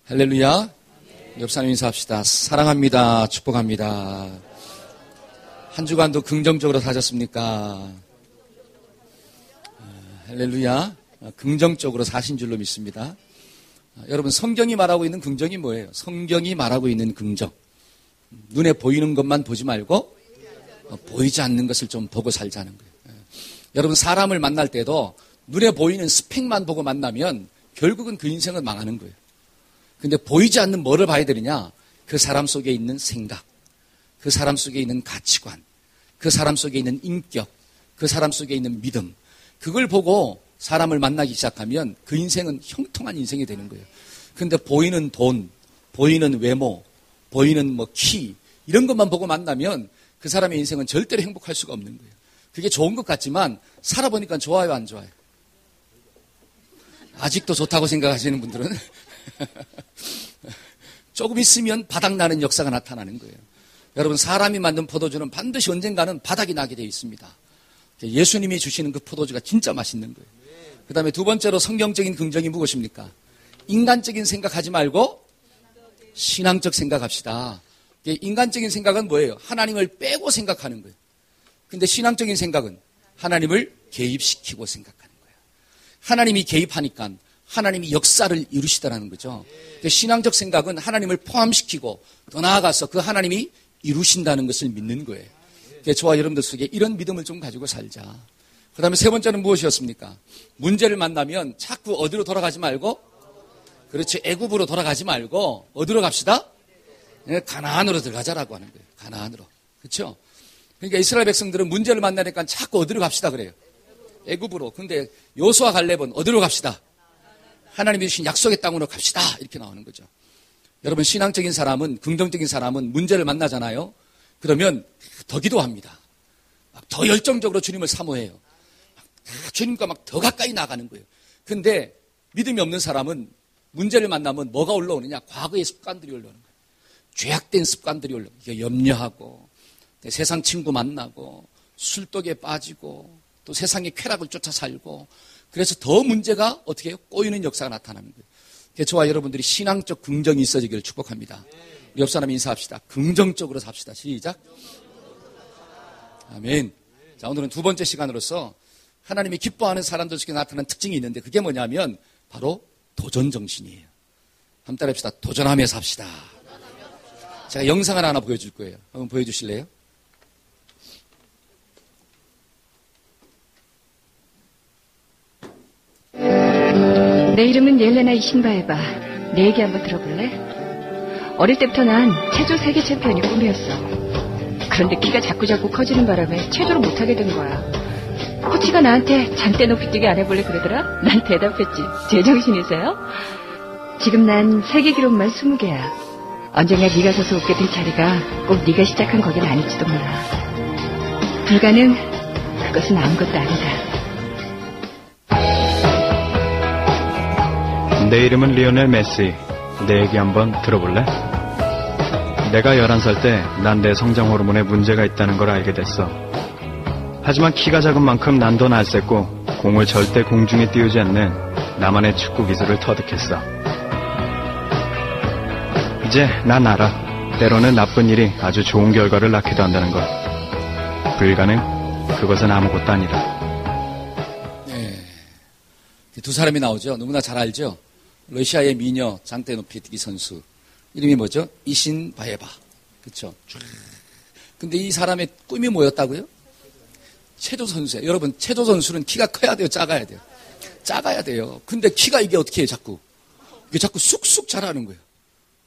할렐루야. 옆 사람 인사합시다. 사랑합니다. 축복합니다. 한 주간도 긍정적으로 사셨습니까? 할렐루야. 긍정적으로 사신 줄로 믿습니다. 여러분, 성경이 말하고 있는 긍정이 뭐예요? 성경이 말하고 있는 긍정. 눈에 보이는 것만 보지 말고 보이지 않는 것을 좀 보고 살자는 거예요. 여러분, 사람을 만날 때도 눈에 보이는 스펙만 보고 만나면 결국은 그 인생은 망하는 거예요. 근데 보이지 않는 뭐를 봐야 되느냐? 그 사람 속에 있는 생각, 그 사람 속에 있는 가치관, 그 사람 속에 있는 인격, 그 사람 속에 있는 믿음. 그걸 보고 사람을 만나기 시작하면 그 인생은 형통한 인생이 되는 거예요. 근데 보이는 돈, 보이는 외모, 보이는 키, 이런 것만 보고 만나면 그 사람의 인생은 절대로 행복할 수가 없는 거예요. 그게 좋은 것 같지만 살아보니까 좋아요, 안 좋아요? 아직도 좋다고 생각하시는 분들은 조금 있으면 바닥나는 역사가 나타나는 거예요. 여러분, 사람이 만든 포도주는 반드시 언젠가는 바닥이 나게 되어 있습니다. 예수님이 주시는 그 포도주가 진짜 맛있는 거예요. 그 다음에 두 번째로 성경적인 긍정이 무엇입니까? 인간적인 생각하지 말고 신앙적 생각합시다. 인간적인 생각은 뭐예요? 하나님을 빼고 생각하는 거예요. 근데 신앙적인 생각은 하나님을 개입시키고 생각하는 거예요. 하나님이 개입하니까 하나님이 역사를 이루시더라는 거죠. 신앙적 생각은 하나님을 포함시키고 더 나아가서 그 하나님이 이루신다는 것을 믿는 거예요. 저와 여러분들 속에 이런 믿음을 좀 가지고 살자. 그 다음에 세 번째는 무엇이었습니까? 문제를 만나면 자꾸 어디로 돌아가지 말고, 그렇죠, 애굽으로 돌아가지 말고 어디로 갑시다? 가나안으로 들어가자라고 하는 거예요. 가나안으로. 그렇죠? 그러니까 이스라엘 백성들은 문제를 만나니까 자꾸 어디로 갑시다 그래요? 애굽으로. 근데 여호수아 갈렙은 어디로 갑시다? 하나님이 주신 약속의 땅으로 갑시다. 이렇게 나오는 거죠. 여러분, 신앙적인 사람은, 긍정적인 사람은 문제를 만나잖아요. 그러면 더 기도합니다. 막 더 열정적으로 주님을 사모해요. 주님과 막 더 가까이 나가는 거예요. 근데 믿음이 없는 사람은 문제를 만나면 뭐가 올라오느냐? 과거의 습관들이 올라오는 거예요. 죄악된 습관들이 올라오는 거예요. 염려하고, 세상 친구 만나고, 술독에 빠지고, 또 세상의 쾌락을 쫓아 살고, 그래서 더 문제가 어떻게 해요? 꼬이는 역사가 나타나는 거예요. 저와 여러분들이 신앙적 긍정이 있어지기를 축복합니다. 옆 사람 인사합시다. 긍정적으로 삽시다. 시작. 아멘. 자, 오늘은 두 번째 시간으로서 하나님이 기뻐하는 사람들 속에 나타나는 특징이 있는데 그게 뭐냐면 바로 도전 정신이에요. 한번 따라합시다. 도전하며 삽시다. 제가 영상을 하나 보여줄 거예요. 한번 보여주실래요? 내 이름은 옐레나 이신바에바. 내 얘기 한번 들어볼래? 어릴 때부터 난 체조 세계 챔피언이 꿈이었어. 그런데 키가 자꾸자꾸 커지는 바람에 체조를 못하게 된 거야. 코치가 나한테 장대 높이 뛰기 안 해볼래 그러더라? 난 대답했지. 제정신이세요? 지금 난 세계 기록만 20개야. 언젠가 네가 서서 웃게 될 자리가 꼭 네가 시작한 거긴 아닐지도 몰라. 불가능? 그것은 아무것도 아니다. 내 이름은 리오넬 메시. 내 얘기 한번 들어볼래? 내가 11살 때 난 내 성장 호르몬에 문제가 있다는 걸 알게 됐어. 하지만 키가 작은 만큼 난도 날쌔고 공을 절대 공중에 띄우지 않는 나만의 축구 기술을 터득했어. 이제 난 알아. 때로는 나쁜 일이 아주 좋은 결과를 낳기도 한다는 걸. 불가능? 그것은 아무것도 아니다. 네. 두 사람이 나오죠. 너무나 잘 알죠. 러시아의 미녀 장대 높이 뛰기 선수 이름이 뭐죠? 이신바에바. 그렇죠? 근데 이 사람의 꿈이 뭐였다고요? 체조 선수예요. 여러분, 체조 선수는 키가 커야 돼요, 작아야 돼요? 작아야 돼요. 근데 키가 이게 어떻게 해요, 자꾸? 이게 자꾸 쑥쑥 자라는 거예요.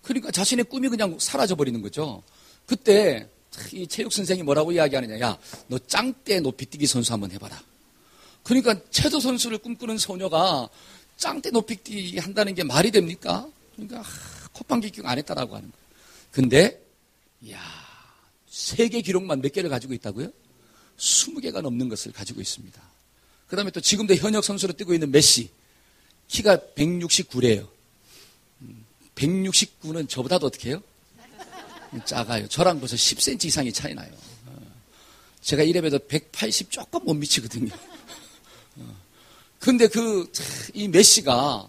그러니까 자신의 꿈이 그냥 사라져버리는 거죠. 그때 이 체육 선생이 뭐라고 이야기하느냐? 야, 너 짱대 높이 뛰기 선수 한번 해봐라. 그러니까 체조 선수를 꿈꾸는 소녀가 짱대 높이 뛰기 한다는 게 말이 됩니까? 그러니까 콧방귀 안 했다라고 하는 거예요. 근데 이야, 세계 기록만 몇 개를 가지고 있다고요? 20개가 넘는 것을 가지고 있습니다. 그 다음에 또 지금도 현역 선수로 뛰고 있는 메시. 키가 169래요. 169는 저보다도 어떻게 해요? 작아요. 저랑 벌써 10cm 이상이 차이 나요. 제가 이래봬도 180 조금 못 미치거든요. 근데 이 메시가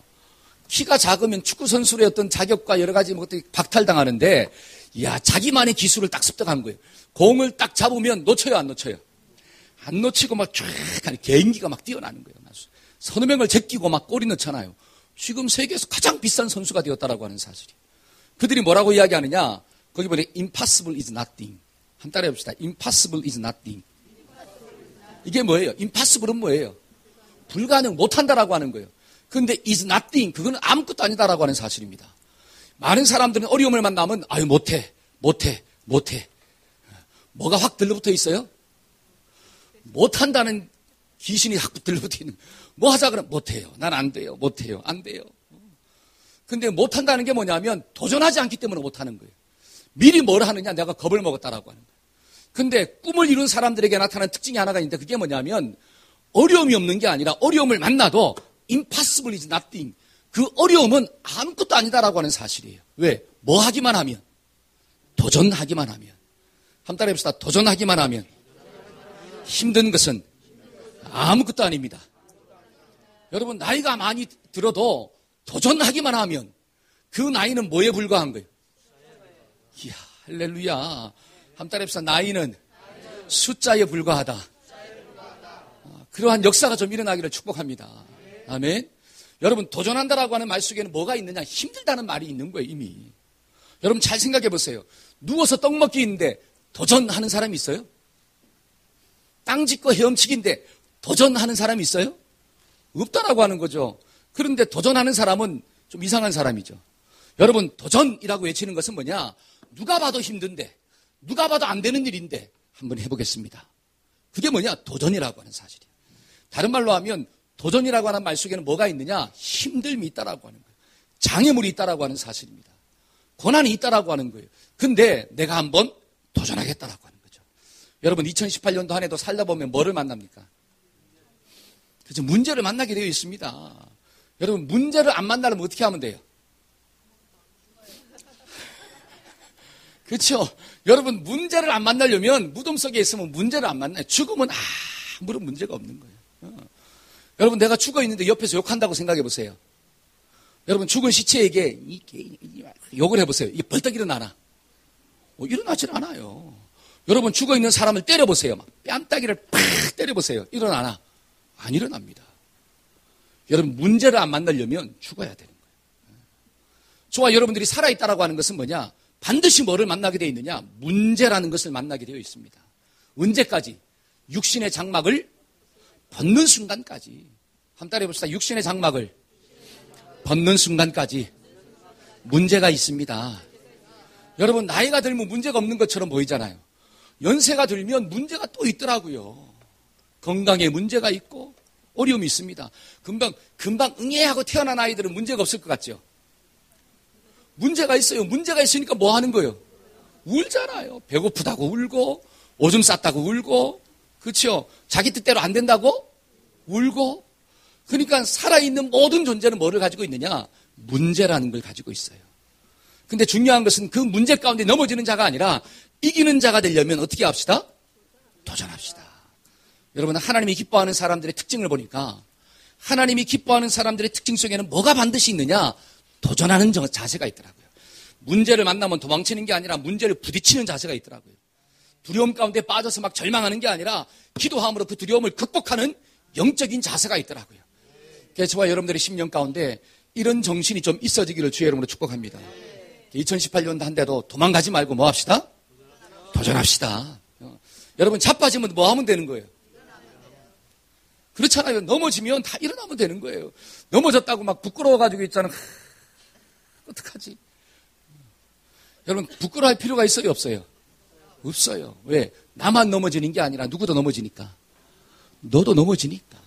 키가 작으면 축구선수의 어떤 자격과 여러 가지 것들이 박탈당하는데, 이야, 자기만의 기술을 딱 습득한 거예요. 공을 딱 잡으면 놓쳐요, 안 놓쳐요? 안 놓치고 막 쫙 개인기가 막 뛰어나는 거예요. 서너 명을 제끼고 막 골이 넣잖아요. 지금 세계에서 가장 비싼 선수가 되었다라고 하는 사실이. 그들이 뭐라고 이야기하느냐? 거기 보니 impossible is nothing. 한번 따라해 봅시다. impossible is nothing. 이게 뭐예요? impossible은 뭐예요? 불가능, 못한다라고 하는 거예요. 그런데 is nothing, 그거는 아무것도 아니다라고 하는 사실입니다. 많은 사람들은 어려움을 만나면 아유 못해. 뭐가 확 들러붙어 있어요? 못한다는 귀신이 자꾸 들러붙어 있는 거예요. 뭐 하자 그러면 못해요. 난 안 돼요. 안 돼요. 근데 못한다는 게 뭐냐면 도전하지 않기 때문에 못하는 거예요. 미리 뭘 하느냐? 내가 겁을 먹었다라고 하는 거예요. 근데 꿈을 이룬 사람들에게 나타나는 특징이 하나가 있는데 그게 뭐냐면 어려움이 없는 게 아니라 어려움을 만나도 impossible is nothing. 그 어려움은 아무것도 아니다라고 하는 사실이에요. 왜? 뭐 하기만 하면? 도전하기만 하면. 한번 따라해 봅시다. 도전하기만 하면. 힘든 것은 아무것도 아닙니다. 여러분 나이가 많이 들어도 도전하기만 하면 그 나이는 뭐에 불과한 거예요? 이야, 할렐루야. 한번 따라해 봅시다. 나이는 숫자에 불과하다. 그러한 역사가 좀 일어나기를 축복합니다. 아멘. 여러분 도전한다라고 하는 말 속에는 뭐가 있느냐? 힘들다는 말이 있는 거예요 이미. 여러분 잘 생각해 보세요. 누워서 떡 먹기 있는데 도전하는 사람이 있어요? 땅 짚고 헤엄치기인데 도전하는 사람이 있어요? 없다라고 하는 거죠. 그런데 도전하는 사람은 좀 이상한 사람이죠. 여러분 도전이라고 외치는 것은 뭐냐? 누가 봐도 힘든데 누가 봐도 안 되는 일인데 한번 해보겠습니다. 그게 뭐냐? 도전이라고 하는 사실이에요. 다른 말로 하면 도전이라고 하는 말 속에는 뭐가 있느냐? 힘듦이 있다라고 하는 거예요. 장애물이 있다라고 하는 사실입니다. 고난이 있다라고 하는 거예요. 근데 내가 한번 도전하겠다라고 하는 거죠. 여러분 2018년도 한 해도 살다 보면 뭐를 만납니까? 그래서 문제를 만나게 되어 있습니다. 여러분 문제를 안 만나려면 어떻게 하면 돼요? 그렇죠? 여러분 문제를 안 만나려면 무덤 속에 있으면 문제를 안 만나요. 죽으면 아무런 문제가 없는 거예요. 여러분 내가 죽어 있는데 옆에서 욕한다고 생각해 보세요. 여러분 죽은 시체에게 욕을 해보세요. 이게 벌떡 일어나나? 일어나질 않아요. 여러분 죽어 있는 사람을 때려보세요. 막 뺨따기를 팍 때려보세요. 일어나나? 안 일어납니다. 여러분 문제를 안 만나려면 죽어야 되는 거예요. 저와 여러분들이 살아있다라고 하는 것은 뭐냐? 반드시 뭐를 만나게 되어 있느냐? 문제라는 것을 만나게 되어 있습니다. 언제까지? 육신의 장막을 벗는 순간까지. 한번 따라해 봅시다. 육신의 장막을 벗는 순간까지 문제가 있습니다. 여러분 나이가 들면 문제가 없는 것처럼 보이잖아요. 연세가 들면 문제가 또 있더라고요. 건강에 문제가 있고 어려움이 있습니다. 금방 응애하고 태어난 아이들은 문제가 없을 것 같죠? 문제가 있어요. 문제가 있으니까 뭐 하는 거예요? 울잖아요. 배고프다고 울고 오줌 쌌다고 울고 그렇죠? 자기 뜻대로 안 된다고 울고. 그러니까 살아있는 모든 존재는 뭐를 가지고 있느냐? 문제라는 걸 가지고 있어요. 근데 중요한 것은 그 문제 가운데 넘어지는 자가 아니라 이기는 자가 되려면 어떻게 합시다? 도전합시다. 여러분 하나님이 기뻐하는 사람들의 특징을 보니까 하나님이 기뻐하는 사람들의 특징 속에는 뭐가 반드시 있느냐? 도전하는 자세가 있더라고요. 문제를 만나면 도망치는 게 아니라 문제를 부딪히는 자세가 있더라고요. 두려움 가운데 빠져서 막 절망하는 게 아니라 기도함으로 그 두려움을 극복하는 영적인 자세가 있더라고요. 그래서 저와 여러분들의 심령 가운데 이런 정신이 좀 있어지기를 주의 이름으로 축복합니다. 2018년도 한 대도 도망가지 말고 뭐 합시다? 도전합시다. 여러분 자빠지면 뭐 하면 되는 거예요? 그렇잖아요. 넘어지면 다 일어나면 되는 거예요. 넘어졌다고 막 부끄러워가지고 있잖아요. 어떡하지? 여러분 부끄러워할 필요가 있어요? 없어요? 없어요. 왜? 나만 넘어지는 게 아니라 누구도 넘어지니까. 너도 넘어지니까.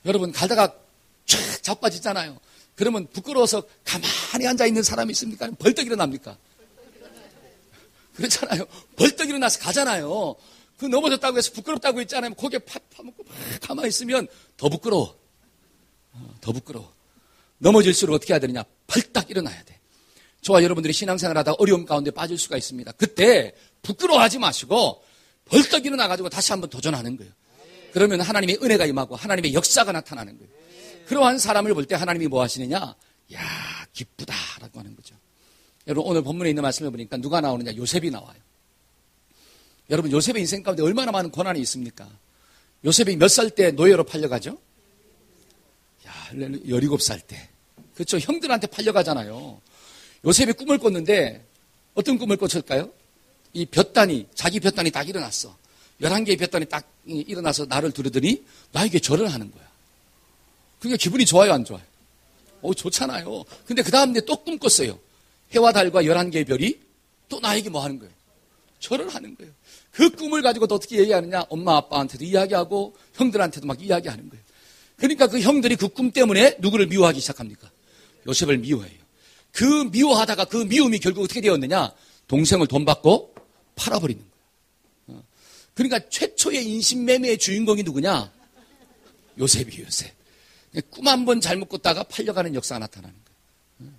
여러분 가다가 쫙 자빠지잖아요. 그러면 부끄러워서 가만히 앉아있는 사람이 있습니까? 벌떡 일어납니까? 그렇잖아요. 벌떡 일어나서 가잖아요. 그 넘어졌다고 해서 부끄럽다고 했잖아요. 고개 팍 파먹고 막 가만히 있으면 더 부끄러워. 더 부끄러워. 넘어질수록 어떻게 해야 되느냐? 벌떡 일어나야 돼. 저와 여러분들이 신앙생활 하다가 어려움 가운데 빠질 수가 있습니다. 그때 부끄러워하지 마시고 벌떡 일어나가지고 다시 한번 도전하는 거예요. 그러면 하나님의 은혜가 임하고 하나님의 역사가 나타나는 거예요. 그러한 사람을 볼 때 하나님이 뭐 하시느냐? 야, 기쁘다라고 하는 거죠. 여러분, 오늘 본문에 있는 말씀을 보니까 누가 나오느냐? 요셉이 나와요. 여러분, 요셉의 인생 가운데 얼마나 많은 고난이 있습니까? 요셉이 몇 살 때 노예로 팔려가죠? 야, 17살 때. 그렇죠. 형들한테 팔려가잖아요. 요셉이 꿈을 꿨는데 어떤 꿈을 꿨을까요? 이 볕단이, 자기 볕단이 딱 일어났어. 11개의 볕단이 딱 일어나서 나를 두르더니 나에게 절을 하는 거야. 그러니까 기분이 좋아요, 안 좋아요? 좋잖아요. 근데 그 다음 날 또 꿈 꿨어요. 해와 달과 11개의 별이 또 나에게 뭐 하는 거예요? 절을 하는 거예요. 그 꿈을 가지고 또 어떻게 얘기하느냐? 엄마 아빠한테도 이야기하고 형들한테도 막 이야기하는 거예요. 그러니까 그 형들이 그 꿈 때문에 누구를 미워하기 시작합니까? 요셉을 미워해요. 그 미워하다가 그 미움이 결국 어떻게 되었느냐? 동생을 돈 받고 팔아버리는 거예요. 그러니까 최초의 인신매매의 주인공이 누구냐? 요셉이에요, 요셉. 꿈 한 번 잘못 꿨다가 팔려가는 역사가 나타나는 거예요.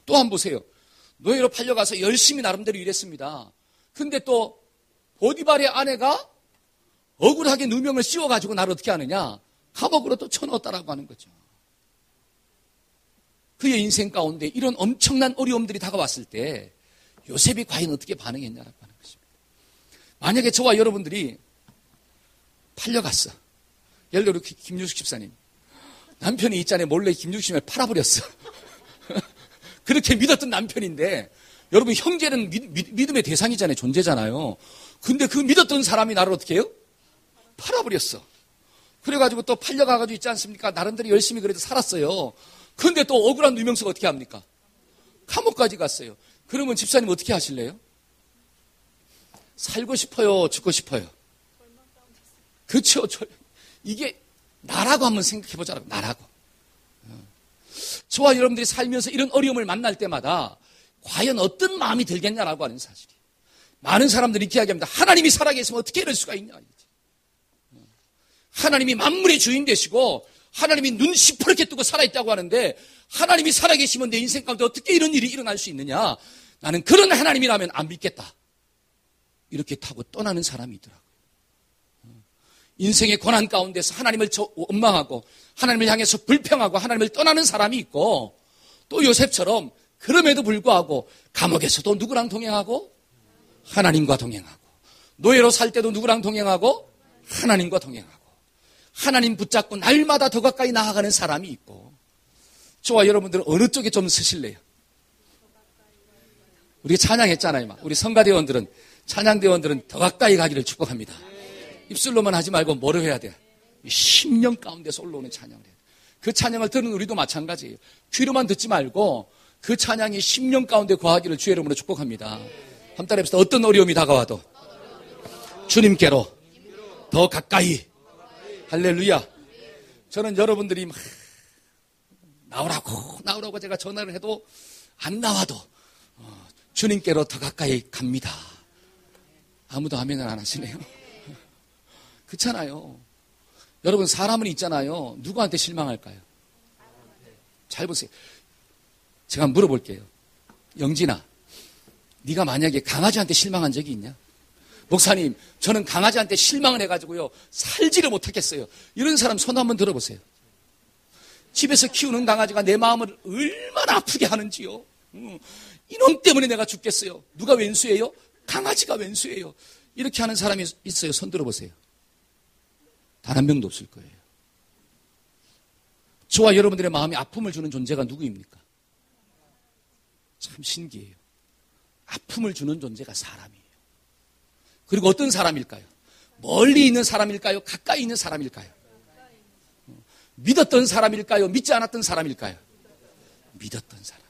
또 한 번 보세요. 노예로 팔려가서 열심히 나름대로 일했습니다. 근데 또 보디발의 아내가 억울하게 누명을 씌워가지고 나를 어떻게 하느냐? 감옥으로 또 쳐넣었다라고 하는 거죠. 그의 인생 가운데 이런 엄청난 어려움들이 다가왔을 때 요셉이 과연 어떻게 반응했냐라고 하는 것입니다. 만약에 저와 여러분들이 팔려갔어. 예를 들어 김유숙 집사님. 남편이 있잖아요. 몰래 김유숙 씨를 팔아버렸어. 그렇게 믿었던 남편인데 여러분 형제는 믿음의 대상이잖아요. 존재잖아요. 근데 그 믿었던 사람이 나를 어떻게 해요? 팔아버렸어. 그래가지고 또 팔려가가지고 있지 않습니까? 나름대로 열심히 그래도 살았어요. 근데 또 억울한 누명서가 어떻게 합니까? 감옥까지 갔어요. 그러면 집사님 어떻게 하실래요? 살고 싶어요? 죽고 싶어요? 그렇죠. 이게 나라고 한번 생각해보자라고. 나라고. 저와 여러분들이 살면서 이런 어려움을 만날 때마다 과연 어떤 마음이 들겠냐라고 하는 사실이에요. 많은 사람들이 이렇게 이야기합니다. 하나님이 살아계시면 어떻게 이럴 수가 있냐. 하나님이 만물의 주인 되시고 하나님이 눈 시퍼렇게 뜨고 살아있다고 하는데 하나님이 살아계시면 내 인생 가운데 어떻게 이런 일이 일어날 수 있느냐. 나는 그런 하나님이라면 안 믿겠다. 이렇게 타고 떠나는 사람이 있더라고요. 인생의 고난 가운데서 하나님을 원망하고 하나님을 향해서 불평하고 하나님을 떠나는 사람이 있고 또 요셉처럼 그럼에도 불구하고 감옥에서도 누구랑 동행하고 하나님과 동행하고 노예로 살 때도 누구랑 동행하고 하나님과 동행하고 하나님 붙잡고 날마다 더 가까이 나아가는 사람이 있고 저와 여러분들은 어느 쪽에 좀 서실래요? 우리가 찬양했잖아요. 우리 성가대원들은 찬양대원들은 더 가까이 가기를 축복합니다. 입술로만 하지 말고 뭐를 해야 돼요? 심령 가운데서 올라오는 찬양을 해야 돼요. 그 찬양을 들은 우리도 마찬가지예요. 귀로만 듣지 말고 그 찬양이 심령 가운데 거하기를 주의 이름으로 축복합니다. 한 달 해봅시다. 어떤 어려움이 다가와도 주님께로 더 가까이. 할렐루야. 저는 여러분들이 막 나오라고 제가 전화를 해도 안 나와도 주님께로 더 가까이 갑니다. 아무도 아멘을 안 하시네요. 그렇잖아요. 여러분 사람은 있잖아요. 누구한테 실망할까요? 잘 보세요. 제가 물어볼게요. 영진아, 네가 만약에 강아지한테 실망한 적이 있냐? 목사님, 저는 강아지한테 실망을 해가지고요 살지를 못하겠어요. 이런 사람 손 한번 들어보세요. 집에서 키우는 강아지가 내 마음을 얼마나 아프게 하는지요. 이놈 때문에 내가 죽겠어요. 누가 왼수예요? 강아지가 왼수예요. 이렇게 하는 사람이 있어요. 손 들어보세요. 단 한 명도 없을 거예요. 저와 여러분들의 마음에 아픔을 주는 존재가 누구입니까? 참 신기해요. 아픔을 주는 존재가 사람이에요. 그리고 어떤 사람일까요? 멀리 있는 사람일까요? 가까이 있는 사람일까요? 믿었던 사람일까요? 믿지 않았던 사람일까요? 믿었던 사람.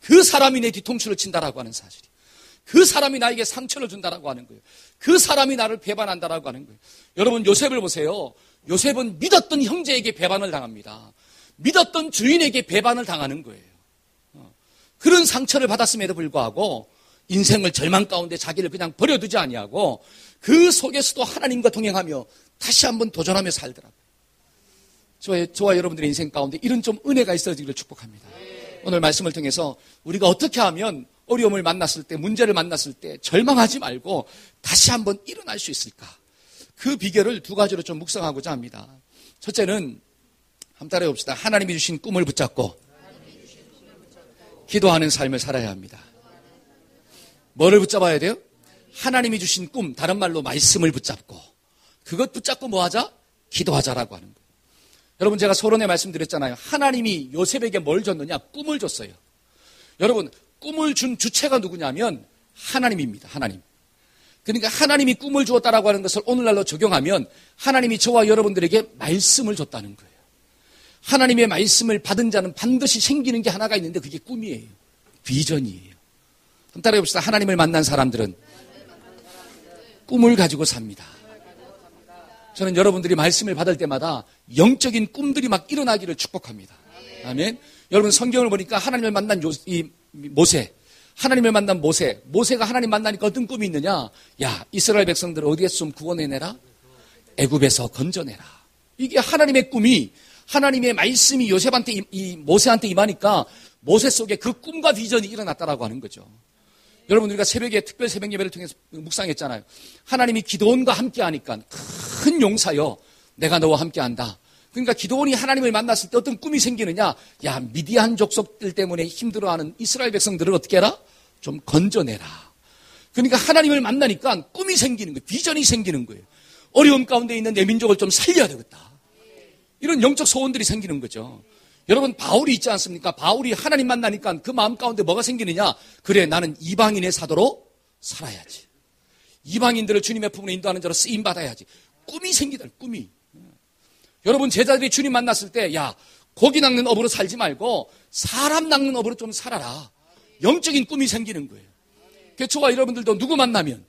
그 사람이 내 뒤통수를 친다라고 하는 사실이. 그 사람이 나에게 상처를 준다라고 하는 거예요. 그 사람이 나를 배반한다라고 하는 거예요. 여러분 요셉을 보세요. 요셉은 믿었던 형제에게 배반을 당합니다. 믿었던 주인에게 배반을 당하는 거예요. 그런 상처를 받았음에도 불구하고 인생을 절망 가운데 자기를 그냥 버려두지 아니하고 그 속에서도 하나님과 동행하며 다시 한번 도전하며 살더라고요. 저와 여러분들의 인생 가운데 이런 좀 은혜가 있어지기를 축복합니다. 오늘 말씀을 통해서 우리가 어떻게 하면 어려움을 만났을 때, 문제를 만났을 때 절망하지 말고 다시 한번 일어날 수 있을까? 그 비결을 두 가지로 좀 묵상하고자 합니다. 첫째는 한번 따라해 봅시다. 하나님이 주신 꿈을 붙잡고 기도하는 삶을 살아야 합니다. 뭐를 붙잡아야 돼요? 하나님이 주신 꿈, 다른 말로 말씀을 붙잡고, 그것 붙잡고 뭐 하자? 기도하자라고 하는 거예요. 여러분, 제가 서론에 말씀드렸잖아요. 하나님이 요셉에게 뭘 줬느냐? 꿈을 줬어요. 여러분, 꿈을 준 주체가 누구냐면 하나님입니다. 하나님. 그러니까 하나님이 꿈을 주었다라고 하는 것을 오늘날로 적용하면 하나님이 저와 여러분들에게 말씀을 줬다는 거예요. 하나님의 말씀을 받은 자는 반드시 생기는 게 하나가 있는데 그게 꿈이에요. 비전이에요. 한번 따라해 봅시다. 하나님을 만난 사람들은 꿈을 가지고 삽니다. 저는 여러분들이 말씀을 받을 때마다 영적인 꿈들이 막 일어나기를 축복합니다. 아멘. 여러분 성경을 보니까 하나님을 만난 모세, 하나님을 만난 모세가 하나님 만나니까 어떤 꿈이 있느냐? 야, 이스라엘 백성들을 어디에서 좀 구원해내라? 애굽에서 건져내라. 이게 하나님의 꿈이, 하나님의 말씀이 요셉한테, 모세한테 임하니까 모세 속에 그 꿈과 비전이 일어났다라고 하는 거죠. 여러분, 우리가 새벽에 특별 새벽 예배를 통해서 묵상했잖아요. 하나님이 기드온과 함께 하니까 큰 용사여, 내가 너와 함께 한다. 그러니까 기드온이 하나님을 만났을 때 어떤 꿈이 생기느냐? 야, 미디안 족속들 때문에 힘들어하는 이스라엘 백성들을 어떻게 해라? 좀 건져내라. 그러니까 하나님을 만나니까 꿈이 생기는 거예요. 비전이 생기는 거예요. 어려움 가운데 있는 내 민족을 좀 살려야 되겠다. 이런 영적 소원들이 생기는 거죠. 여러분, 바울이 있지 않습니까? 바울이 하나님 만나니까 그 마음 가운데 뭐가 생기느냐? 그래, 나는 이방인의 사도로 살아야지. 이방인들을 주님의 품으로 인도하는 자로 쓰임받아야지. 꿈이 생기다, 꿈이. 여러분, 제자들이 주님 만났을 때, 야, 고기 낚는 업으로 살지 말고 사람 낚는 업으로 좀 살아라. 영적인 꿈이 생기는 거예요. 그래서 저와 여러분들도 누구 만나면?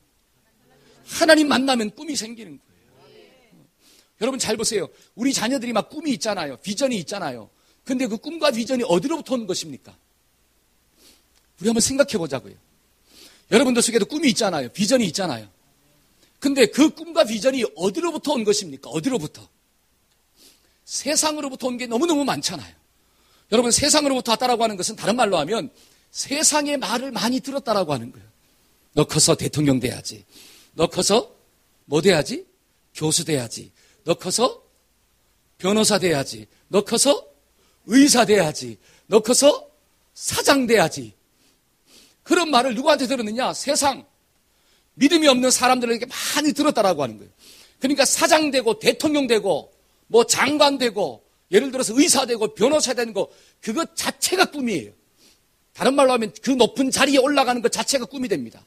하나님 만나면 꿈이 생기는 거예요. 여러분 잘 보세요. 우리 자녀들이 막 꿈이 있잖아요. 비전이 있잖아요. 근데 그 꿈과 비전이 어디로부터 온 것입니까? 우리 한번 생각해 보자고요. 여러분들 속에도 꿈이 있잖아요. 비전이 있잖아요. 근데 그 꿈과 비전이 어디로부터 온 것입니까? 어디로부터? 세상으로부터 온 게 너무너무 많잖아요. 여러분, 세상으로부터 왔다라고 하는 것은 다른 말로 하면 세상의 말을 많이 들었다라고 하는 거예요. 너 커서 대통령 돼야지. 너 커서 뭐 돼야지? 교수 돼야지. 너 커서 변호사 돼야지. 너 커서 의사 돼야지. 너 커서 사장 돼야지. 그런 말을 누구한테 들었느냐? 세상, 믿음이 없는 사람들에게 많이 들었다라고 하는 거예요. 그러니까 사장 되고 대통령 되고 뭐 장관 되고 예를 들어서 의사 되고 변호사 되는 거, 그것 자체가 꿈이에요. 다른 말로 하면 그 높은 자리에 올라가는 것 자체가 꿈이 됩니다.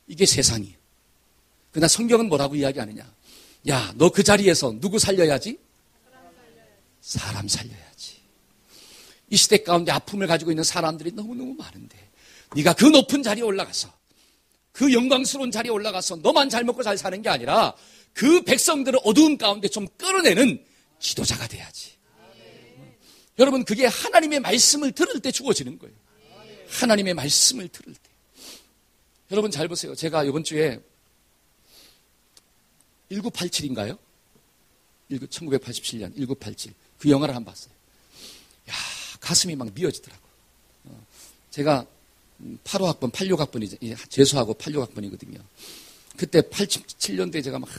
이게 세상이에요. 그러나 성경은 뭐라고 이야기하느냐? 야, 너 그 자리에서 누구 살려야지? 사람 살려야지. 이 시대 가운데 아픔을 가지고 있는 사람들이 너무너무 많은데 네가 그 높은 자리에 올라가서 그 영광스러운 자리에 올라가서 너만 잘 먹고 잘 사는 게 아니라 그 백성들을 어두운 가운데 좀 끌어내는 지도자가 돼야지. 여러분, 그게 하나님의 말씀을 들을 때 주어지는 거예요. 하나님의 말씀을 들을 때. 여러분 잘 보세요. 제가 이번 주에 1987인가요? 1987년 1987 그 영화를 한번 봤어요. 야, 가슴이 막 미어지더라고요. 제가 85학번, 86학번이죠. 재수하고 86학번이거든요. 그때 87년도에 제가 막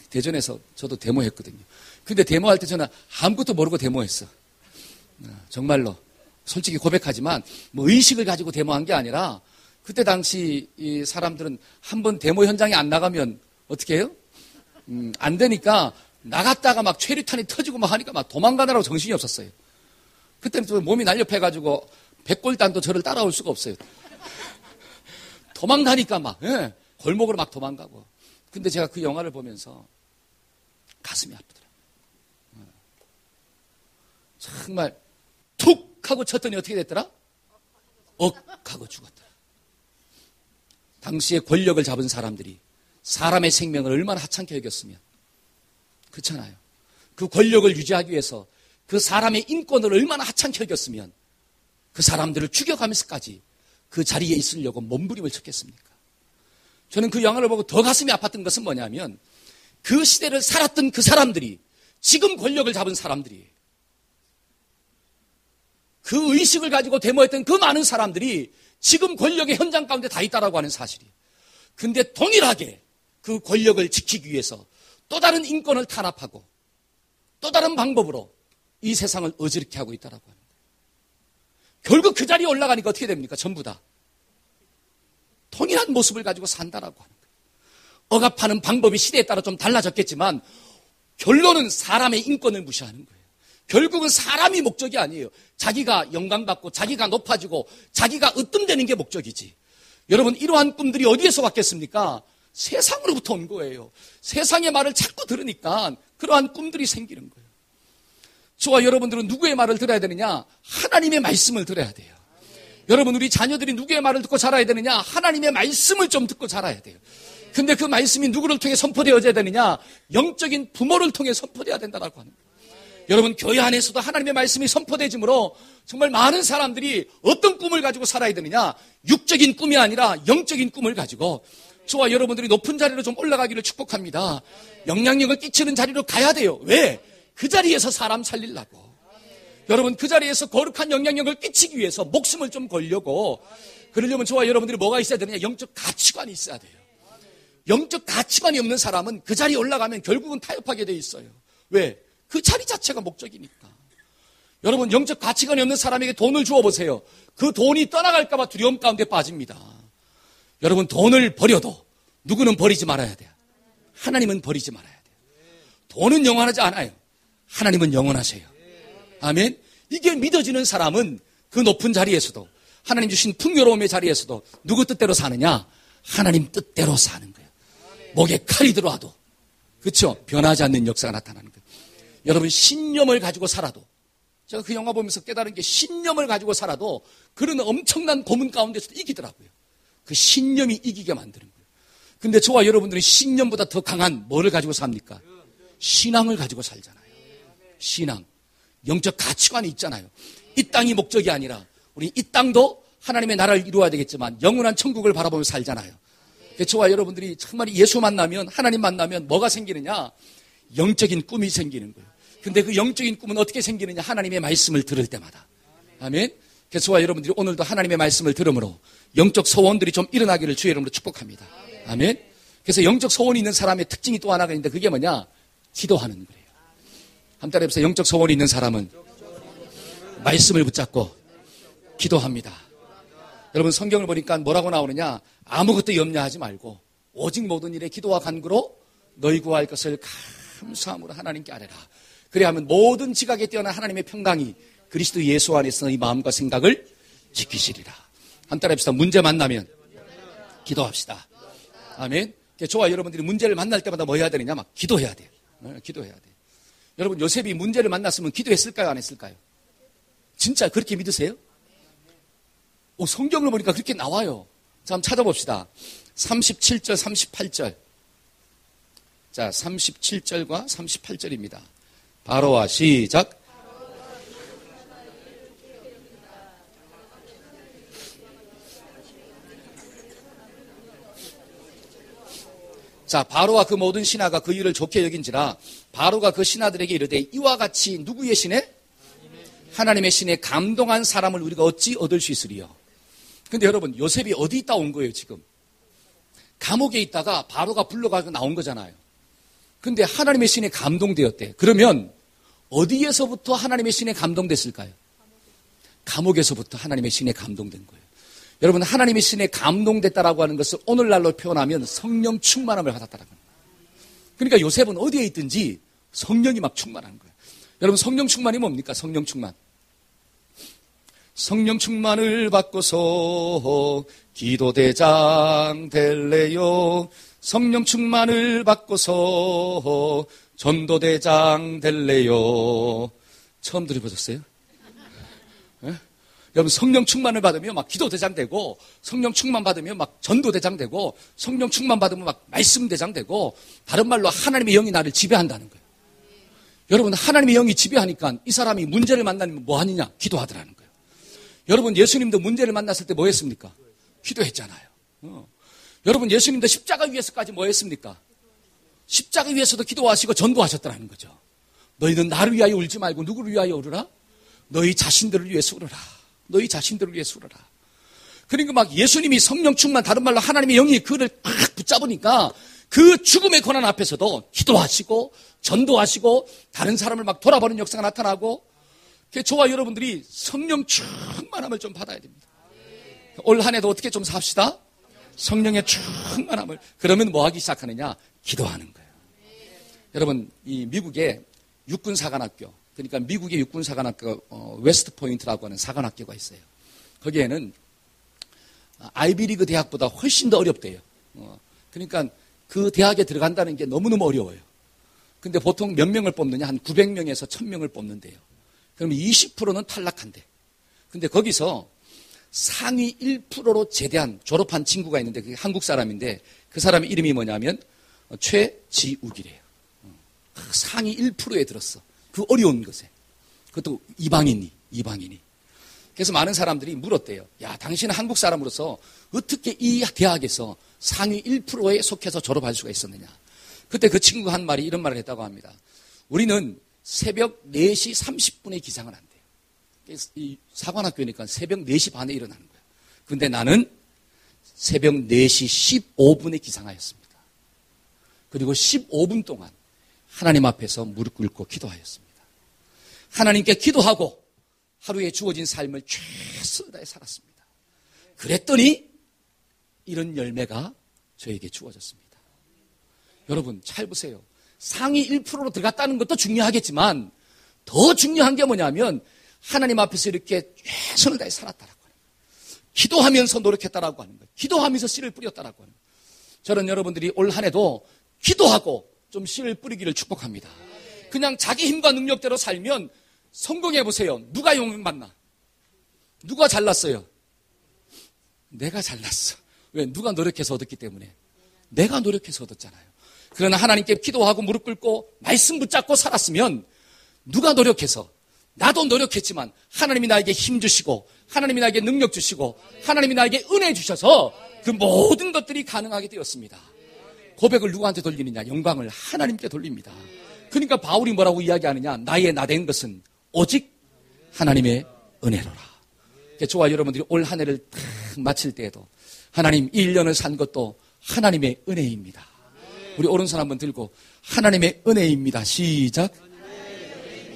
대전에서 저도 데모했거든요. 근데 데모할 때 저는 아무것도 모르고 데모했어. 정말로. 솔직히 고백하지만 뭐 의식을 가지고 데모한 게 아니라 그때 당시 이 사람들은 한번 데모 현장에 안 나가면 어떻게 해요? 안 되니까 나갔다가 막 최루탄이 터지고 막 하니까 막 도망가느라고 정신이 없었어요. 그때는 또 몸이 날렵해가지고 백골단도 저를 따라올 수가 없어요. 도망가니까 막, 예, 골목으로 막 도망가고. 근데 제가 그 영화를 보면서 가슴이 아프더라고요. 정말 툭 하고 쳤더니 어떻게 됐더라? 억 하고 죽었더라. 당시에 권력을 잡은 사람들이 사람의 생명을 얼마나 하찮게 여겼으면. 그렇잖아요. 그 권력을 유지하기 위해서 그 사람의 인권을 얼마나 하찮게 여겼으면 그 사람들을 죽여가면서까지 그 자리에 있으려고 몸부림을 쳤겠습니까? 저는 그 영화를 보고 더 가슴이 아팠던 것은 뭐냐면 그 시대를 살았던 그 사람들이 지금 권력을 잡은 사람들이에요. 그 의식을 가지고 데모했던 그 많은 사람들이 지금 권력의 현장 가운데 다 있다라고 하는 사실이에요. 근데 동일하게 그 권력을 지키기 위해서 또 다른 인권을 탄압하고 또 다른 방법으로 이 세상을 어지럽게 하고 있다라고 하는 거예요. 결국 그 자리에 올라가니까 어떻게 됩니까? 전부 다 통일한 모습을 가지고 산다라고 하는 거예요. 억압하는 방법이 시대에 따라 좀 달라졌겠지만 결론은 사람의 인권을 무시하는 거예요. 결국은 사람이 목적이 아니에요. 자기가 영광받고 자기가 높아지고 자기가 으뜸되는 게 목적이지. 여러분, 이러한 꿈들이 어디에서 왔겠습니까? 세상으로부터 온 거예요. 세상의 말을 자꾸 들으니까 그러한 꿈들이 생기는 거예요. 저와 여러분들은 누구의 말을 들어야 되느냐? 하나님의 말씀을 들어야 돼요. 여러분, 우리 자녀들이 누구의 말을 듣고 자라야 되느냐? 하나님의 말씀을 좀 듣고 자라야 돼요. 근데 그 말씀이 누구를 통해 선포되어져야 되느냐? 영적인 부모를 통해 선포되어야 된다고 하는 거예요. 여러분, 교회 안에서도 하나님의 말씀이 선포되므로 정말 많은 사람들이 어떤 꿈을 가지고 살아야 되느냐? 육적인 꿈이 아니라 영적인 꿈을 가지고 저와 여러분들이 높은 자리로 좀 올라가기를 축복합니다. 영향력을 끼치는 자리로 가야 돼요. 왜? 그 자리에서 사람 살리려고. 여러분, 그 자리에서 거룩한 영향력을 끼치기 위해서 목숨을 좀 걸려고. 그러려면 저와 여러분들이 뭐가 있어야 되느냐? 영적 가치관이 있어야 돼요. 영적 가치관이 없는 사람은 그 자리에 올라가면 결국은 타협하게 돼 있어요. 왜? 그 자리 자체가 목적이니까. 여러분, 영적 가치관이 없는 사람에게 돈을 주어보세요. 그 돈이 떠나갈까 봐 두려움 가운데 빠집니다. 여러분, 돈을 버려도 누구는 버리지 말아야 돼요. 하나님은 버리지 말아야 돼요. 돈은 영원하지 않아요. 하나님은 영원하세요. 아멘. 이게 믿어지는 사람은 그 높은 자리에서도 하나님 주신 풍요로움의 자리에서도 누구 뜻대로 사느냐? 하나님 뜻대로 사는 거예요. 목에 칼이 들어와도, 그렇죠? 변하지 않는 역사가 나타나는 거예요. 여러분, 신념을 가지고 살아도, 제가 그 영화 보면서 깨달은 게 신념을 가지고 살아도 그런 엄청난 고문 가운데서도 이기더라고요. 그 신념이 이기게 만드는 거예요. 근데 저와 여러분들은 신념보다 더 강한 뭐를 가지고 삽니까? 신앙을 가지고 살잖아요. 신앙. 영적 가치관이 있잖아요. 이 땅이 목적이 아니라 우리 이 땅도 하나님의 나라를 이루어야 되겠지만 영원한 천국을 바라보며 살잖아요. 저와 여러분들이 정말 예수 만나면, 하나님 만나면 뭐가 생기느냐? 영적인 꿈이 생기는 거예요. 근데 그 영적인 꿈은 어떻게 생기느냐? 하나님의 말씀을 들을 때마다. 아멘. 그래서 저와 여러분들이 오늘도 하나님의 말씀을 들으므로 영적 소원들이 좀 일어나기를 주의 이름으로 축복합니다. 아멘. 그래서 영적 소원이 있는 사람의 특징이 또 하나가 있는데 그게 뭐냐? 기도하는 거예요. 한 달에 해서 영적 소원이 있는 사람은 말씀을 붙잡고 기도합니다. 여러분, 성경을 보니까 뭐라고 나오느냐? 아무것도 염려하지 말고 오직 모든 일에 기도와 간구로 너희 구할 것을 감사함으로 하나님께 아뢰라. 그래야 하면 모든 지각에 뛰어난 하나님의 평강이 그리스도 예수 안에서 이 마음과 생각을 지키시리라. 한 달에 해서 문제 만나면 기도합시다. 아멘. 저와 여러분들이 문제를 만날 때마다 뭐 해야 되느냐? 막 기도해야 돼요. 기도해야 돼요. 여러분, 요셉이 문제를 만났으면 기도했을까요? 안 했을까요? 진짜 그렇게 믿으세요? 성경을 보니까 그렇게 나와요. 자, 한번 찾아봅시다. 37절, 38절. 자, 37절과 38절입니다. 바로와 시작. 자, 바로와 그 모든 신하가 그 일을 좋게 여긴지라 바로가 그 신하들에게 이르되 이와 같이 누구의 신에? 하나님의 신에 감동한 사람을 우리가 어찌 얻을 수 있으리요? 근데 여러분, 요셉이 어디 있다 온 거예요, 지금? 감옥에 있다가 바로가 불러가지고 나온 거잖아요. 근데 하나님의 신에 감동되었대. 그러면 어디에서부터 하나님의 신에 감동됐을까요? 감옥에서부터 하나님의 신에 감동된 거예요. 여러분, 하나님의 신에 감동됐다라고 하는 것을 오늘날로 표현하면 성령 충만함을 받았다라는 거예요. 그러니까 요셉은 어디에 있든지 성령이 막 충만한 거예요. 여러분, 성령 충만이 뭡니까? 성령 충만. 성령 충만을 받고서 기도대장 될래요. 성령 충만을 받고서 전도대장 될래요. 처음 들어보셨어요? 네? 여러분, 성령 충만을 받으면 막 기도대장 되고, 성령 충만 받으면 막 전도대장 되고, 성령 충만 받으면 막 말씀대장 되고, 다른 말로 하나님의 영이 나를 지배한다는 거예요. 여러분, 하나님의 영이 지배하니까 이 사람이 문제를 만나면 뭐 하느냐? 기도하더라는 거예요. 여러분, 예수님도 문제를 만났을 때 뭐 했습니까? 기도했잖아요. 여러분, 예수님도 십자가 위에서까지 뭐 했습니까? 십자가 위에서도 기도하시고 전도하셨다는 거죠. 너희는 나를 위하여 울지 말고 누구를 위하여 울으라? 너희 자신들을 위해서 울으라. 너희 자신들을 위해서 울으라. 그러니까 막 예수님이 성령 충만, 다른 말로 하나님의 영이 그를 팍 붙잡으니까 그 죽음의 고난 앞에서도 기도하시고 전도하시고 다른 사람을 막 돌아보는 역사가 나타나고, 저와 여러분들이 성령 충만함을 좀 받아야 됩니다. 올 한 해도 어떻게 좀 삽시다? 성령의 충만함을. 그러면 뭐 하기 시작하느냐? 기도하는 거예요. 여러분, 이 미국의 육군사관학교, 그러니까 미국의 육군사관학교 웨스트포인트라고 하는 사관학교가 있어요. 거기에는 아이비리그 대학보다 훨씬 더 어렵대요. 그러니까 그 대학에 들어간다는 게 너무너무 어려워요. 근데 보통 몇 명을 뽑느냐? 한 900명에서 1000명을 뽑는데요. 그러면 20%는 탈락한대. 근데 거기서 상위 1%로 제대한, 졸업한 친구가 있는데 그게 한국 사람인데 그 사람의 이름이 뭐냐면 최지욱이래요. 상위 1%에 들었어. 그 어려운 것에. 그것도 이방인이. 그래서 많은 사람들이 물었대요. 야, 당신은 한국 사람으로서 어떻게 이 대학에서 상위 1%에 속해서 졸업할 수가 있었느냐. 그때 그 친구가 한 말이 이런 말을 했다고 합니다. 우리는 새벽 4시 30분에 기상을 한대요. 이 사관학교니까 새벽 4시 반에 일어나는 거예요. 근데 나는 새벽 4시 15분에 기상하였습니다. 그리고 15분 동안 하나님 앞에서 무릎 꿇고 기도하였습니다. 하나님께 기도하고 하루에 주어진 삶을 최선을 다해 살았습니다. 그랬더니 이런 열매가 저에게 주어졌습니다. 여러분 잘 보세요. 상위 1%로 들어갔다는 것도 중요하겠지만 더 중요한 게 뭐냐면 하나님 앞에서 이렇게 최선을 다해 살았다라고 하는 거예요. 기도하면서 노력했다라고 하는 거예요. 기도하면서 씨를 뿌렸다라고 하는 거예요. 저는 여러분들이 올 한 해도 기도하고 좀 씨를 뿌리기를 축복합니다. 그냥 자기 힘과 능력대로 살면 성공해보세요. 누가 용받나? 누가 잘났어요? 내가 잘났어. 왜? 누가 노력해서 얻었기 때문에. 내가 노력해서 얻었잖아요. 그러나 하나님께 기도하고 무릎 꿇고 말씀 붙잡고 살았으면 누가 노력해서, 나도 노력했지만 하나님이 나에게 힘 주시고 하나님이 나에게 능력 주시고 하나님이 나에게 은혜 주셔서 그 모든 것들이 가능하게 되었습니다. 고백을 누구한테 돌리느냐? 영광을 하나님께 돌립니다. 그러니까 바울이 뭐라고 이야기하느냐? 나의 나된 것은 오직 하나님의 은혜로라. 저와 여러분들이 올 한 해를 딱 마칠 때에도 하나님 이 1년을 산 것도 하나님의 은혜입니다. 우리 오른손 한번 들고 하나님의 은혜입니다. 시작.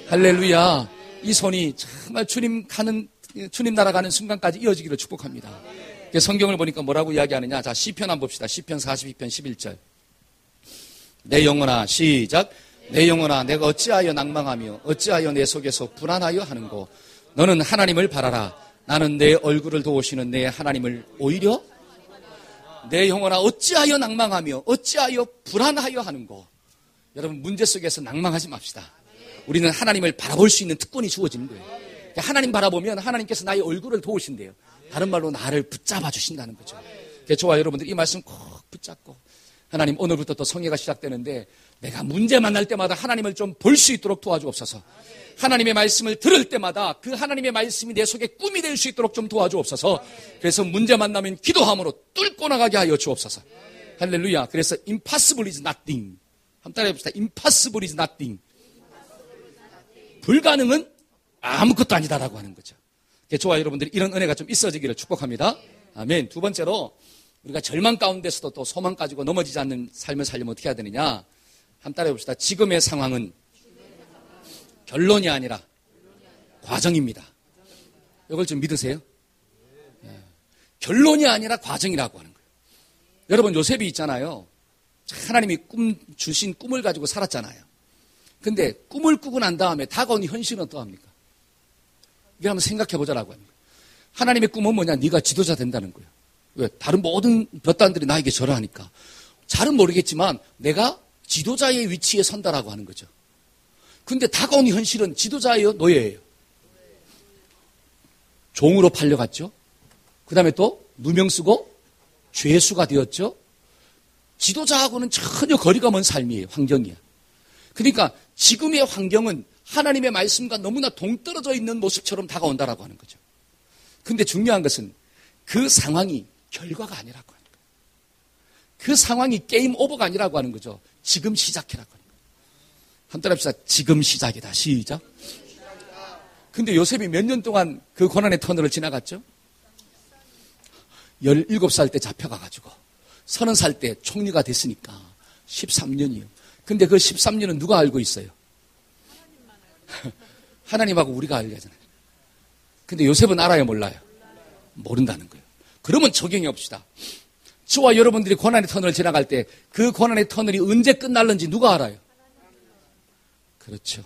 할렐루야. 이 손이 정말 주님 나라 가는 순간까지 이어지기를 축복합니다. 성경을 보니까 뭐라고 이야기하느냐? 자, 시편 한번 봅시다. 시편 42편 11절. 내 영혼아, 시작. 내 영혼아, 내가 어찌하여 낭망하며 어찌하여 내 속에서 불안하여 하는고. 너는 하나님을 바라라. 나는 내 얼굴을 도우시는 내 하나님을 오히려. 내 영혼아, 어찌하여 낭망하며 어찌하여 불안하여 하는고. 여러분, 문제 속에서 낭망하지 맙시다. 우리는 하나님을 바라볼 수 있는 특권이 주어지는 거예요. 하나님 바라보면 하나님께서 나의 얼굴을 도우신대요. 다른 말로 나를 붙잡아 주신다는 거죠. 저와 여러분들 이 말씀 꼭 붙잡고, 하나님 오늘부터 또 성회가 시작되는데 내가 문제 만날 때마다 하나님을 좀 볼 수 있도록 도와주옵소서. 하나님의 말씀을 들을 때마다 그 하나님의 말씀이 내 속에 꿈이 될 수 있도록 좀 도와주옵소서. 그래서 문제 만나면 기도함으로 뚫고 나가게 하여 주옵소서. 할렐루야. 그래서 impossible is nothing. 한번 따라해 봅시다. impossible is nothing. 불가능은 아무것도 아니다라고 하는 거죠. 저와 여러분들이 이런 은혜가 좀 있어지기를 축복합니다. 아멘. 두 번째로 우리가 절망 가운데서도 또 소망 가지고 넘어지지 않는 삶을 살려면 어떻게 해야 되느냐? 한번 따라해 봅시다. 지금의 상황은 결론이 아니라 과정입니다. 이걸 좀 믿으세요? 결론이 아니라 과정이라고 하는 거예요. 여러분, 요셉이 있잖아요. 하나님이 주신 꿈을 가지고 살았잖아요. 근데 꿈을 꾸고 난 다음에 다가온 현실은 어떠합니까? 이게 한번 생각해 보자라고 합니다. 하나님의 꿈은 뭐냐? 네가 지도자 된다는 거예요. 왜? 다른 모든 볕단들이 나에게 절하니까. 잘은 모르겠지만 내가 지도자의 위치에 선다라고 하는 거죠. 근데 다가온 현실은 지도자예요? 노예예요? 종으로 팔려갔죠. 그 다음에 또 누명 쓰고 죄수가 되었죠. 지도자하고는 전혀 거리가 먼 삶이에요. 환경이야. 그러니까 지금의 환경은 하나님의 말씀과 너무나 동떨어져 있는 모습처럼 다가온다라고 하는 거죠. 근데 중요한 것은 그 상황이 결과가 아니라고 하는 거예요. 그 상황이 게임 오버가 아니라고 하는 거죠. 지금 시작해라고 하는 거예요. 한번 따라합시다. 지금 시작이다. 시작. 근데 요셉이 몇 년 동안 그 고난의 터널을 지나갔죠? 17살 때 잡혀가가지고 30살 때 총리가 됐으니까 13년이요. 근데 그 13년은 누가 알고 있어요? 하나님하고 우리가 알려야 하잖아요. 근데 요셉은 알아요, 몰라요? 모른다는 거예요. 그러면 적용해 봅시다. 저와 여러분들이 고난의 터널을 지나갈 때 그 고난의 터널이 언제 끝날는지 누가 알아요? 그렇죠.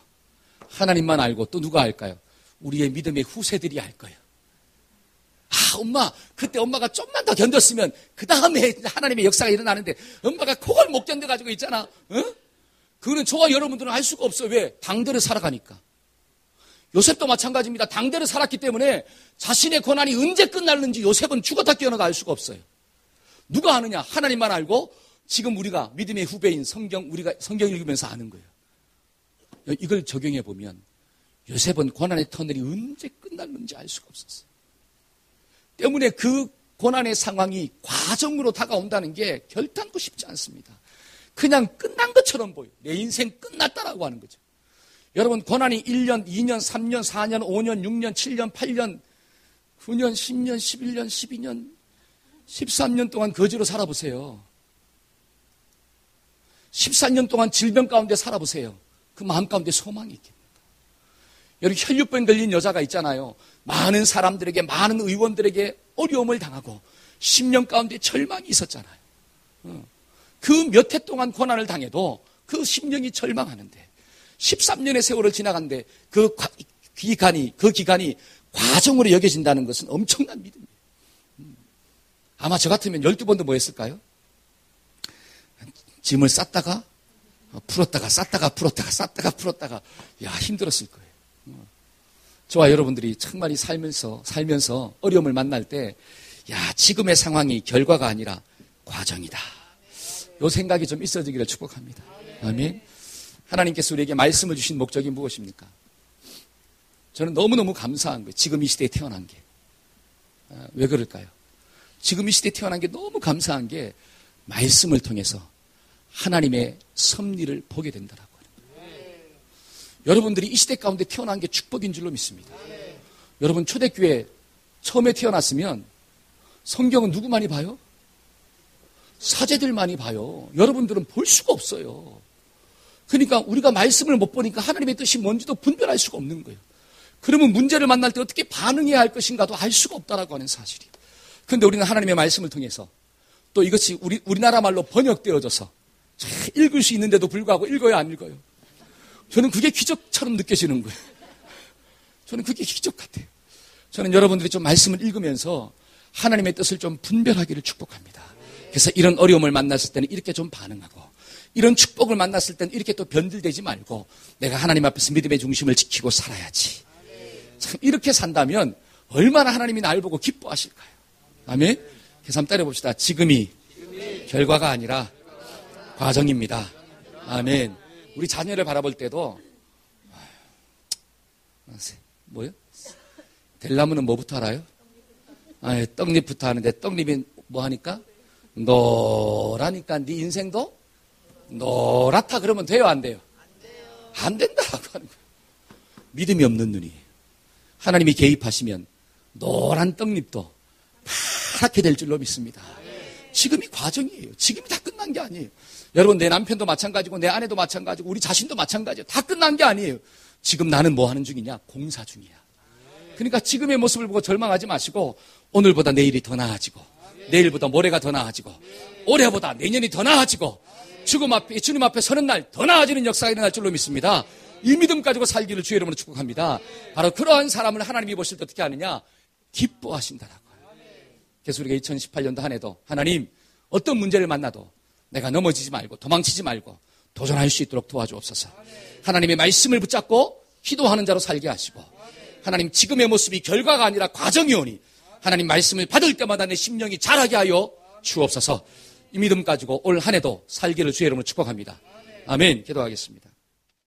하나님만 알고 또 누가 알까요? 우리의 믿음의 후세들이 알 거예요. 아, 엄마, 그때 엄마가 좀만 더 견뎠으면 그 다음에 하나님의 역사가 일어나는데 엄마가 그걸 못 견뎌가지고 있잖아. 그거는 저와 여러분들은 알 수가 없어요. 왜? 당대로 살아가니까. 요셉도 마찬가지입니다. 당대로 살았기 때문에 자신의 고난이 언제 끝날는지 요셉은 죽었다 깨어나도 알 수가 없어요. 누가 아느냐? 하나님만 알고 지금 우리가 믿음의 후배인 우리가 성경 읽으면서 아는 거예요. 이걸 적용해 보면 요셉은 고난의 터널이 언제 끝날는지 알 수가 없었어요. 때문에 그 고난의 상황이 과정으로 다가온다는 게 결단코 쉽지 않습니다. 그냥 끝난 것처럼 보여요. 내 인생 끝났다라고 하는 거죠. 여러분, 고난이 1년, 2년, 3년, 4년, 5년, 6년, 7년, 8년, 9년, 10년, 11년, 12년, 13년 동안 거지로 살아보세요. 14년 동안 질병 가운데 살아보세요. 그 마음 가운데 소망이 있겠습니까? 여러분, 혈류병 걸린 여자가 있잖아요. 많은 사람들에게, 많은 의원들에게 어려움을 당하고 10년 가운데 절망이 있었잖아요. 그 몇 해 동안 고난을 당해도 그 10년이 절망하는데 13년의 세월을 지나간데 그 기간이 과정으로 여겨진다는 것은 엄청난 믿음이에요. 아마 저 같으면 12번도 뭐 했을까요? 짐을 쌌다가 풀었다가 쌌다가 풀었다가 쌌다가 풀었다가 힘들었을 거예요. 저와 여러분들이 정말 살면서 어려움을 만날 때 지금의 상황이 결과가 아니라 과정이다. 이 생각이 좀 있어지기를 축복합니다. 아멘. 하나님께서 우리에게 말씀을 주신 목적이 무엇입니까? 저는 너무너무 감사한 거예요. 지금 이 시대에 태어난 게. 왜 그럴까요? 지금 이 시대에 태어난 게 너무 감사한 게 말씀을 통해서 하나님의 섭리를 보게 된다라고 하는 거예요. 여러분들이 이 시대 가운데 태어난 게 축복인 줄로 믿습니다. 여러분, 초대교회 처음에 태어났으면 성경은 누구 많이 봐요? 사제들 많이 봐요. 여러분들은 볼 수가 없어요. 그러니까 우리가 말씀을 못 보니까 하나님의 뜻이 뭔지도 분별할 수가 없는 거예요. 그러면 문제를 만날 때 어떻게 반응해야 할 것인가도 알 수가 없다라고 하는 사실이에요. 그런데 우리는 하나님의 말씀을 통해서 또 이것이 우리나라 말로 번역되어져서 읽을 수 있는데도 불구하고 읽어요, 안 읽어요? 저는 그게 기적처럼 느껴지는 거예요. 저는 그게 기적 같아요. 저는 여러분들이 좀 말씀을 읽으면서 하나님의 뜻을 좀 분별하기를 축복합니다. 그래서 이런 어려움을 만났을 때는 이렇게 좀 반응하고, 이런 축복을 만났을 때는 이렇게 또 변질되지 말고 내가 하나님 앞에서 믿음의 중심을 지키고 살아야지. 참 이렇게 산다면 얼마나 하나님이 날 보고 기뻐하실까요? 아멘. 그래서 한번 따라해봅시다. 지금이 결과가 아니라 과정입니다. 아멘. 우리 자녀를 바라볼 때도 뭐요? 델나무는 뭐부터 알아요? 떡잎부터 하는데 떡잎이 뭐 하니까? 노라니까 네 인생도 노랗다 그러면 돼요, 안 돼요? 안 된다라고 하는 거예요. 믿음이 없는 눈이 하나님이 개입하시면 노란 떡잎도 파랗게 될 줄로 믿습니다. 지금이 과정이에요. 지금이 다 끝난 게 아니에요. 여러분, 내 남편도 마찬가지고 내 아내도 마찬가지고 우리 자신도 마찬가지예요. 다 끝난 게 아니에요. 지금 나는 뭐 하는 중이냐? 공사 중이야. 그러니까 지금의 모습을 보고 절망하지 마시고 오늘보다 내일이 더 나아지고 내일보다 모레가 더 나아지고 올해보다 내년이 더 나아지고 주님 앞에 서는 날 더 나아지는 역사가 일어날 줄로 믿습니다. 이 믿음 가지고 살기를 주의 이름으로 축복합니다. 바로 그러한 사람을 하나님이 보실 때 어떻게 하느냐? 기뻐하신다라고. 그래서 우리가 2018년도 한 해도 하나님, 어떤 문제를 만나도 내가 넘어지지 말고 도망치지 말고 도전할 수 있도록 도와주옵소서. 하나님의 말씀을 붙잡고 기도하는 자로 살게 하시고, 하나님, 지금의 모습이 결과가 아니라 과정이오니 하나님 말씀을 받을 때마다 내 심령이 자라게 하여 주옵소서. 이 믿음 가지고 올 한 해도 살기를 주의 이름으로 축복합니다. 아멘. 기도하겠습니다.